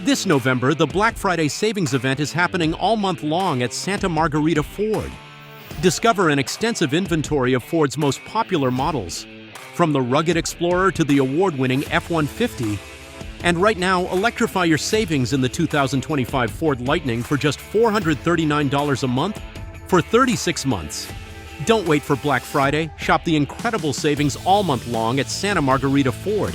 This November, the Black Friday savings event is happening all month long at Santa Margarita Ford. Discover an extensive inventory of Ford's most popular models, from the rugged Explorer to the award-winning F-150. And right now, electrify your savings in the 2025 Ford Lightning for just $439 a month for 36 months. Don't wait for Black Friday. Shop the incredible savings all month long at Santa Margarita Ford.